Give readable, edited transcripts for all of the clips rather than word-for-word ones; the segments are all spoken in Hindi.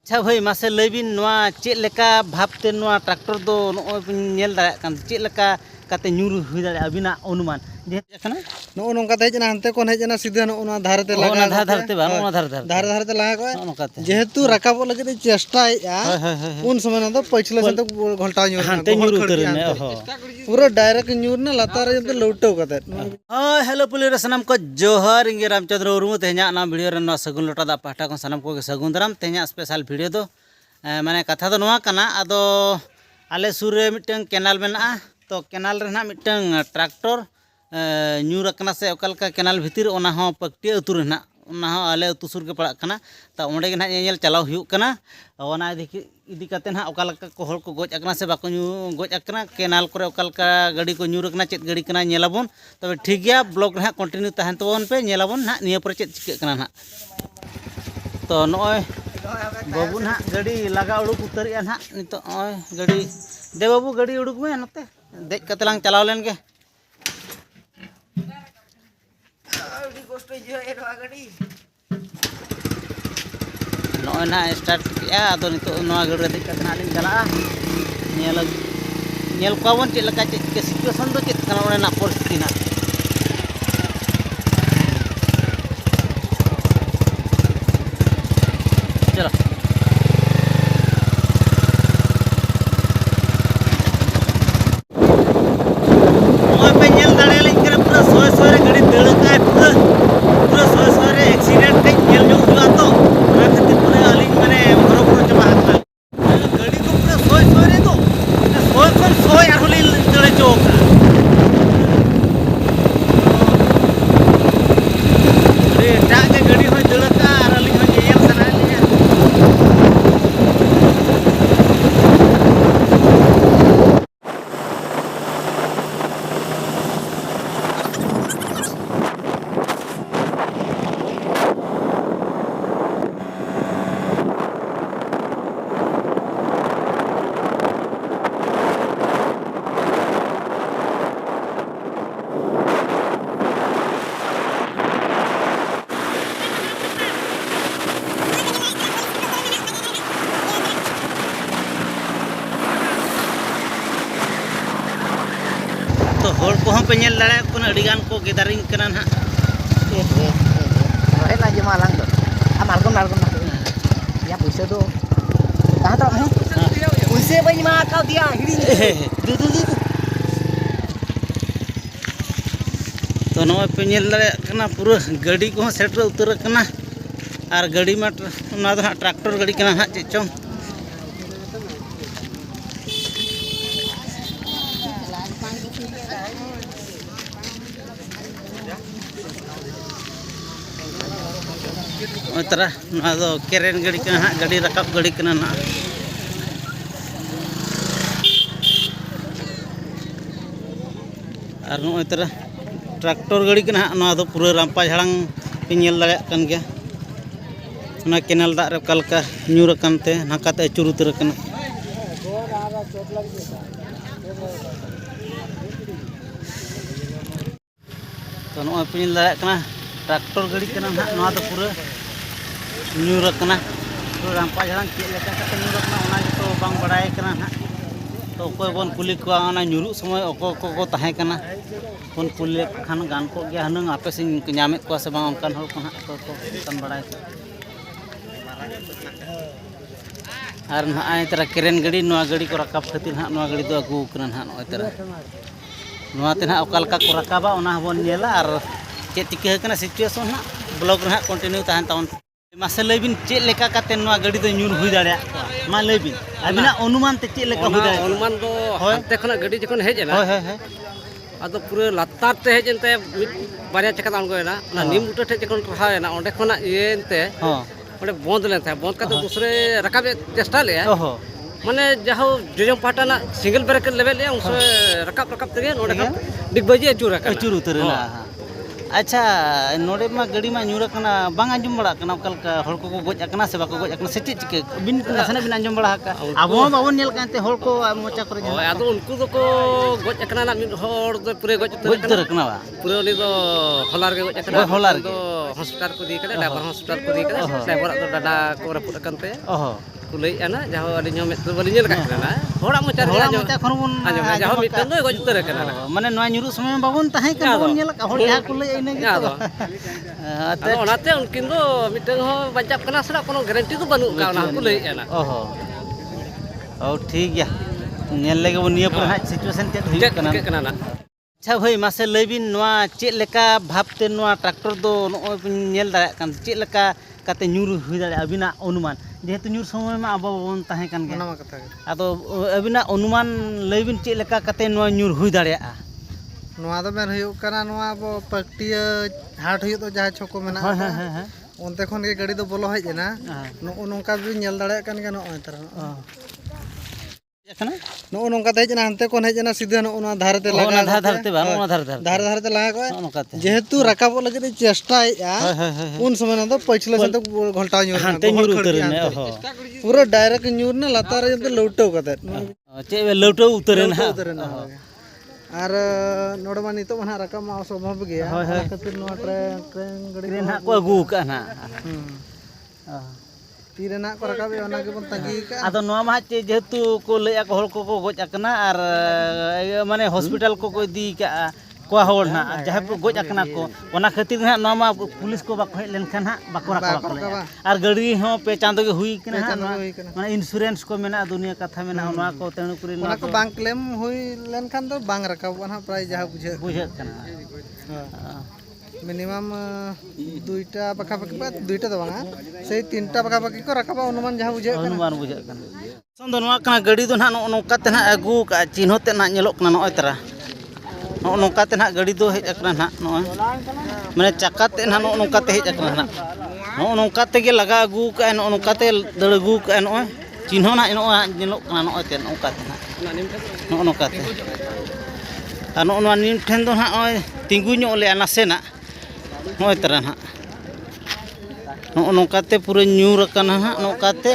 अच्छा भाई मासे लैबिन नोआ चेक लेका भाबते नोआ ट्रैक्टर दो नोय नेल दाड़ा कान चेक लेका काते ᱧᱩᱨ हुई दाड़ा अबिना अनुमान जे kana नो नोंका ते हेजना हनते कोन हेजना सीधे नो ना धारते लगा ना धार धारते बा ना धार धार धार धारते लगा को नोकाते जेहेतु रकाबो लगे चेष्टाया उन समय ना तो पछले से तो घोलटा ᱧᱩᱨ हानते ᱧᱩᱨ उतर ने हो पूरा डायरेक्ट ᱧᱩर ना लातार जते लौटो कते हेलो पुलिस सनम को जोहर इंगे रामचंद्र उरुमु तेहना ना वीडियो रे ना सगुन लोटा दा पाटा को सनम को सगुन दराम तेहना स्पेशल वीडियो दो माने कथा दो नोआ कना आदो आले सुर रे मिटन केनाल मेना तो केनाल रे ना मिटन ट्रैक्टर ᱧᱩᱨ akana से ओकलका केनाल भितिर ओना हो पकटी अतुर ना ओना हो आले अतु सुर के पड़ा कना ता ओंडे गे ना नेल चलाव हुयु कना ओना इदी कते ना ओकलका को हol को गोज akana से बाको गोज akana केनाल करे ओकलका गाड़ी को ᱧᱩर akana चेत गाड़ी कना नेलाबोन तबे ठीक गया ब्लॉग रे कंटिन्यू तहन तबोन पे नेलाबोन ना निया पर चेत चिके कना ना तो नोय बाबू ना गाड़ी लगा उडुक उतरिया ना नितो ओय गाड़ी दे बाबू गाड़ी उडुक में नते देख कते लांग चलाव लेन के नोय ना स्टार्ट किया तो नितो नोआ गाड़ी देख कते ना लिन चला नेल कोवन चेत लका चेत के सिचुएशन दो चेत कना ओने ना परिस्थिति ना चलो तो होल को हम पे नेल दाड़ा कोन अडिगान को गेदारिंग कना ना Rồi là gì mà lăng được. Mal con ya puise do. Kah tak he? Puise ba ni ma kau dia hiring. दू तो नोय पे नेल दाड़ा कना पूरा गाड़ी को सेटर उतर कना और गाड़ी मा ना दा ट्रैक्टर गाड़ी कना हा चे चों तरह ना दो केरेन गाड़ी कना हा गाड़ी रकाब गाड़ी कना ना और नोय तरह ट्रैक्टर गाड़ी कना ना दो पूरा रामपा झाड़ांग पे नेल दाड़ा कन गया ना केनाल दा रे कलका ᱧᱩᱨ अकनते नाकाते अचुर उतर कना तो नोय पे नेल दाड़ा कना ट्रैक्टर गाड़ी कना ना ना दो पूरा ᱧᱩᱨ अकना पूरा रामपा झाड़ांग चेक लेका काते ᱧᱩᱨ अकना ओना तो बांग बड़ाय कना ना तो कोई बन कुली को ओना ᱧᱩᱨु समय ओको को ताहे कना बन कुली खान गान को गया हनंग आपे से ᱧᱟᱢᱮत को से बांग अनकान हर को ना तो तन बड़ाय और ना आई तरह केरेन गाड़ी नोआ गाड़ी को रकाब खातिर ना नोआ गाड़ी दो अगु कना ना नोय तरह नोआ ते ना ओकालका को रकाबा ओना बन नेला और चेक चिके कना सिचुएशन ना ब्लॉग रे कंटिन्यू ताहन तावन मासे लैबिन चेक लेका काते नोआ गाड़ी दो ᱧᱩᱨ हुई दाड़ा मा लैबिन अबिना अनुमान ते चेक लेका हुई दाड़ा अनुमान दो हते खना गाड़ी जखन हेज ना होय आदो पूरे लातार ते हेज एनते बारिया चका आंगोयना ना निम उठे ठे जखन रहायना ओंडे खना एनते ओंडे बंद लेन था बंद काते दूसरे रकाबे चेष्टा ले माने जहां जोजम पाटा ना सिंगल ब्रेक लेवल ले उनसे रकाब तगे ओंडे का डिगबजी अचूर उतर ना अच्छा नोडे मा गाड़ी मा ᱧᱩᱨ अकना बांग अंजम बड़ा कना ओकलका हल को गोज अकना से बाको गोज अकना से चिके बिन नासना बिन अंजम बड़ा का अबो बाबन नेल कांते हल को मोचा करे ओय आदो उनको दो को गोज अकना ना मिद हर दो पूरे गोज उतर कना बा पूरे उनी दो होलार के गोज अकना होलार दो हॉस्पिटल को दी करे ड्राइवर हॉस्पिटल को दी करे ड्राइवर दो डाडा को रपुट अकनते को लई ana jaho adi nyom itu bali nyel ka kana hora mo char ᱦᱚᱲᱟᱜ ᱢᱚᱪᱟ ᱠᱷᱚᱱ ᱵᱚᱱ jaho mitan do goj utar kana ᱢᱟᱱᱮ ᱱᱚᱣᱟ ᱧᱩᱨᱩᱜ ᱥᱚᱢᱚᱭ ᱵᱟᱵᱚᱱ ᱛᱟᱦᱮᱸ ᱠᱟᱱᱟ ᱵᱚᱱ ᱧᱮᱞ ᱦᱚᱲ ᱡᱟᱦᱟᱸ ᱠᱚ ᱞᱟᱹᱭ ᱤᱱᱟᱹ ᱜᱮ ado onate unkin do mitan ho bancap kana sala kono guarantee do banu ka ona ko lei ana ओहो ओ ठीक गया ᱧᱮᱞ ᱞᱮᱜᱮ ᱵᱚᱱ ᱱᱤᱭᱟᱹ ᱯᱚᱨᱮ ᱦᱟᱸᱜ ᱥᱤᱪᱩᱭᱮᱥᱚᱱ ᱪᱮᱫ ᱦᱩᱭᱩᱜ ᱠᱟᱱᱟ kana na अच्छा भाई मासे लैबिन नवा चेक लेका भाबते नवा ट्रैक्टर दो नोय बिन नेल दाड़ा कान चेक लेका काते ᱧᱩᱨ हुई दाड़ा अबिना अनुमान जेहेतु ᱧᱩᱨ समय मा अब बन ताहे कान गे ᱚᱱᱟ ᱠᱟᱛᱷᱟ ᱜᱮ आदो अबिना अनुमान लैबिन चेक लेका काते नवा ᱧᱩᱨ हुई दाड़ेया ᱱᱚᱣᱟ ᱫᱚ ᱢᱮᱱ ᱦᱩᱭᱩᱜ ᱠᱟᱱᱟ ᱱᱚᱣᱟ ᱟᱵᱚ ᱯᱟᱠᱴᱤᱭᱟᱹ ᱦᱟᱴ ᱦᱩᱭᱩᱜ ᱫᱚ ᱡᱟᱦᱟᱸ ᱪᱷᱚᱠᱚ ᱢᱮᱱᱟᱜᱼᱟ ᱦᱳᱭ ᱦᱳᱭ ᱦᱳᱭ ᱚᱱᱛᱮ ᱠᱷᱚᱱ ᱜᱮ ᱜᱟᱹᱰᱤ ᱫᱚ ᱵᱚᱞᱚ ᱦᱮᱡ ᱮᱱᱟ ᱱᱚᱜᱼᱚ ᱱᱚᱝᱠᱟ ᱵᱤᱱ ᱧᱮᱞ ᱫᱟᱲᱮᱭᱟᱜ ᱠᱟᱱ ᱜᱮᱭᱟ ᱱᱚᱜᱼᱚᱭ ᱛᱟᱨᱟ ᱱᱚᱜᱼᱚ ᱱᱚᱝᱠᱟ ᱛᱮ ᱦᱮᱡ ᱮᱱᱟ ᱦᱟᱱᱛᱮ ᱠᱷᱚᱱ ᱦᱮᱡ ᱮᱱᱟ ᱥᱤᱫᱷᱟᱹ ᱱᱚᱜᱼᱚ ᱱᱚᱣᱟ ᱫᱷᱟᱨᱮ ᱛᱮ ᱞᱟᱜᱟ ᱚᱱᱟ ᱫᱷᱟᱨᱮ ᱛᱮ ᱵᱟᱝ ᱚᱱᱟ ᱫᱷᱟᱨᱮ ᱫᱷᱟᱨᱮ ᱛᱮ ᱞᱟᱜᱟ ᱠᱚᱜᱼᱟ ᱱᱚᱝᱠᱟᱛᱮ जेहेतु राकाबो लगे चेष्टाएगा उन समय ना तो पछले से तो घंटा ᱧᱩᱨ हानते ᱧᱩᱨ उतरने ओहो पूरा डायरेक्ट ᱧᱩᱨ ना लातार जब लौटो कते चे लौटो उतरने हां आर नोड मा नितो मा राका मा संभव गया खातिर नो ट्रेन गड़ी ना को अगू का ना तीरे ना को राका ओना के बन तंगी का आदो नवा मा चे जेहेतु को लैया को हol को गोज अकना आर माने हॉस्पिटल को दी का को हol ना जहां पर गोज अकना को ओना खातिर ना नवा मा पुलिस को बाको हेज लेन खान हा बाको राका आर गाड़ी हो पे चांदो के हुई कना माने इंश्योरेंस को मेना दुनिया कथा मेना ओना को तेनु कुरी ओना को बांक क्लेम हुई लेन खान तो बांग राका ना प्राय जहां बुझे कना मिनिमम दुईटा पका पकी बा दुईटा तो बांगा से तीनटा पका पकी को राका अनुमान जहां बुझे कना संदो नवा कना गाड़ी दो ना नोका ते ना अगू का चिन्ह ते ना नेलोक ना नोय तरा नोका ते ना गाड़ी दो हेज अकना ना नोय माने चक्का ते ना नोका ते हेज अकना ना नोका ते गे लगा अगू का नोका ते दड़ अगू का नोय चिन्ह ना नेलोक ना नोय ते नोका ते ना नोका ते आ नोवा निम ठेन दो ना ओय तिंगु ᱧᱚᱜ ले नासे ना नोय तरा ना नोकाते पूरे ᱧᱩᱨ अकना ना नोकाते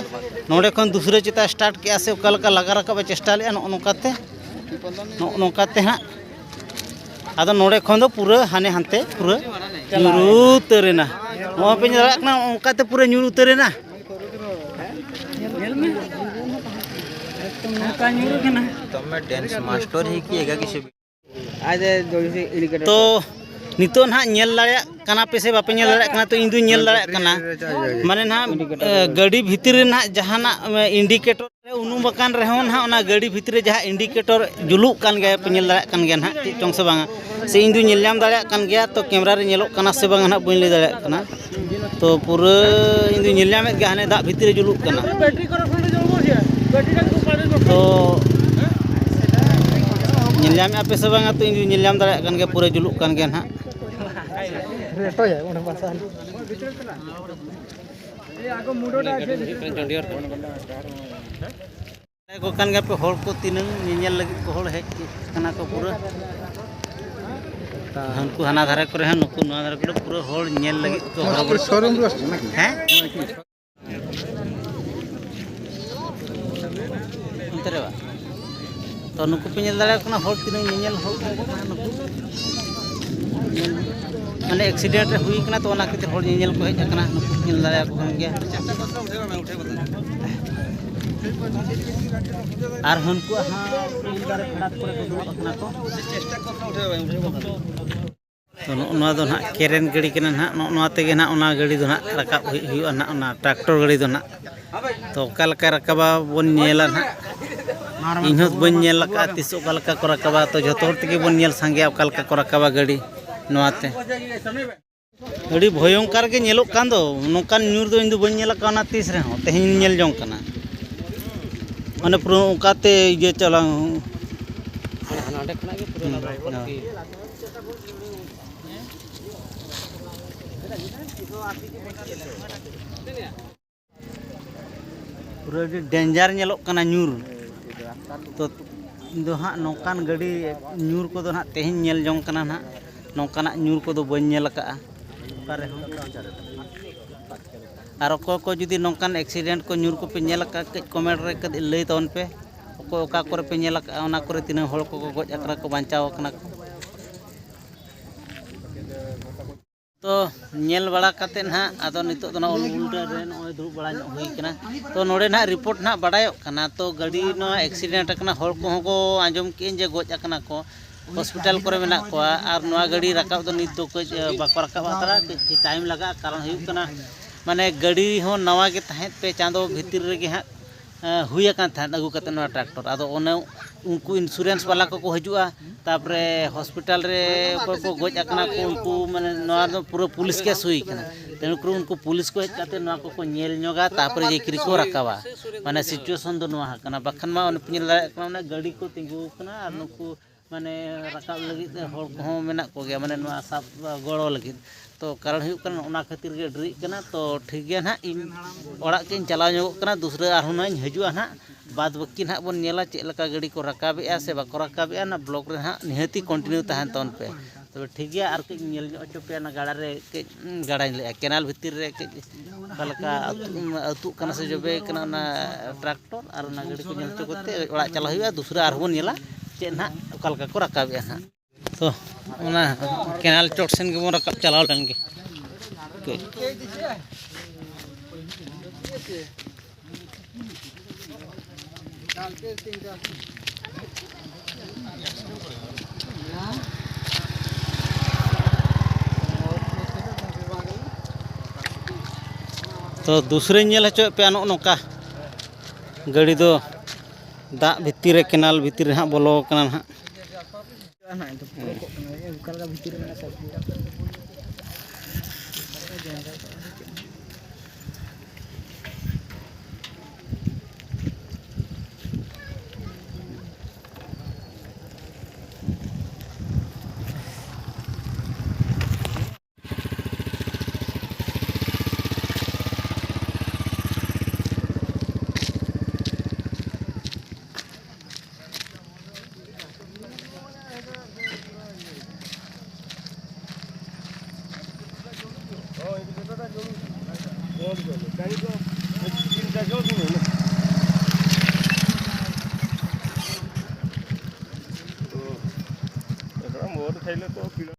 नोडे खन दूसरे चिता स्टार्ट के से ओका लका लगा रखा चेष्टा ले नोकाते नोकाते हां आदो नोडे खन दो पूरा हाने हानते पूरा ᱧᱩᱨ उतरेना नो पे ना ओकाते पूरा ᱧᱩᱨ उतरेना तो मैं डांस मास्टर ही किएगा किसी तो नितो ना नेल दाड़े कना पे से बापे नेल दाड़े कना तो इन दु नेल दाड़े कना माने ना गाड़ी भीतर ना जहाना इंडिकेटर उनुम बकान रहन ना ओना गाड़ी भीतर जहां इंडिकेटर जुलुक कान गया पे नेल दाड़े कान गया ना चोंग से बांगा से इन दु नेल नाम दाड़े कान गया तो कैमरा रे नेलोक काना से बांगा ना बइन ले दाड़े कना तो पूरा इन दु नेल नाम गया हाने दा भीतर जुलुक काना बैटरी को तो नेल पे से बांगा तो इन दु नेल नाम दाड़े कान गया पूरा जुलुक कान गया ना रेटो है ओना पासा को कान गया पे हॉल को तीन नेल लगी को हॉल है कना को पूरा हमको हाना धारे करे हैं नुकु नवा धारे करे पूरा हॉल नेल लगी को हॉल शोरूम हैं अंतरे बा तो नुकु पे नेल दाड़ा कना हॉल तीन नेल हॉल नुकु माने एक्सीडेंट हुई कना तो ओना खातिर हॉल नेल को हेज कना नुकु नेल दाड़ा को गया आर हनको हां दारे खड़ा करे को दुब अपना को चेष्टा को तो नोआ दो ना केरेन गाड़ी कना ना नोआ तेगे ना ओना गाड़ी दो ना रकाब हुई ना ओना ट्रैक्टर गाड़ी दो ना तो ओकालका रकाबा बोन नेला ना इनहत बन नेल का तिस ओकालका को रकाबा तो जतो हर तेगे बोन नेल संगे ओकालका को रकाबा गाड़ी नोआते गाड़ी भयंकर के नेलोक कान दो नोकान ᱧᱩᱨ दो इन दो बन नेला का ना तिस रे हो तेहिन नेल जों कना माने पूरा ओकाते ये चला हानाडे खना के पूरा पूरा डेंजर नेलोक कना ᱧᱩᱨ तो दो हां नोकान गाड़ी ᱧᱩᱨ को दो ना तेहिन नेल जों कना ना नोकाना ᱧᱩᱨ को दो बन नेल का पारे हो आर को जुदी नोकान एक्सीडेंट को ᱧᱩᱨ को पे नेल का कमेंट रे कद लई तवन पे ओका करे पे नेल का ओना करे तीन हड़ को गोज अकरा को बांचाव कना को तो नेल बड़ा काते ना आदो नितो तो ना उल्टा रे नय दुड़ बड़ा हुई कना तो नोडे ना रिपोर्ट ना बड़ायो कना तो गाड़ी नो एक्सीडेंट कना हर को को आंजम के जे गोज कना को हॉस्पिटल करे मेना को और नवा गाड़ी रकाब तो नित तो कुछ बाको रकाब तारा टाइम लगा कारण हुई कना माने गाड़ी हो नवा के तहत पे चांदो भीतर रे गे हुई अकान था अगू कते नवा ट्रैक्टर आदो ओने उनको इंश्योरेंस वाला को हजुआ तापरे हॉस्पिटल रे को गोज अकना को उनको माने नवा दो पूरा पुलिस केस हुई कना तेनु को उनको पुलिस को हेते नवा को नेल ñoगा तापरे जे किरी को रकाबा माने सिचुएशन दो नवा कना बखन मा उन पिन माने गाड़ी को तिंगु कना और नुको माने रकाब लगी हर को मेना को गया माने नवा सब गड़ो लगी तो कारण हुई कना उना खातिर गे डरी कना तो ठीक गया ना इन ओड़ा के चलाव ñoग कना दूसरे आरहु ना हजुआ ना बाद बाकी ना बन नेला चे लका गाड़ी को रकाबेआ से बाको रकाबेआ ना ब्लॉक रे ना निहती कंटिन्यू तहन तन पे तो ठीक गया और के नेल चोपे ना गाड़ा रे के गाड़ा ले केनाल भीतर रे के कलका अतु कना से जबे कना ना ट्रैक्टर और ना गाड़ी को नेल चोकते ओड़ा चला हुआ दूसरा आरहु नेला चे ना कलका को रकाबेआ ना तो ओना केनाल चोट सेन के रकाब चलाव लन के तो दूसरे नेल हचो पे नोका गाड़ी दो दा भीतर रे केनाल भीतर रे हां बोलो कना हां मोर खाइले तो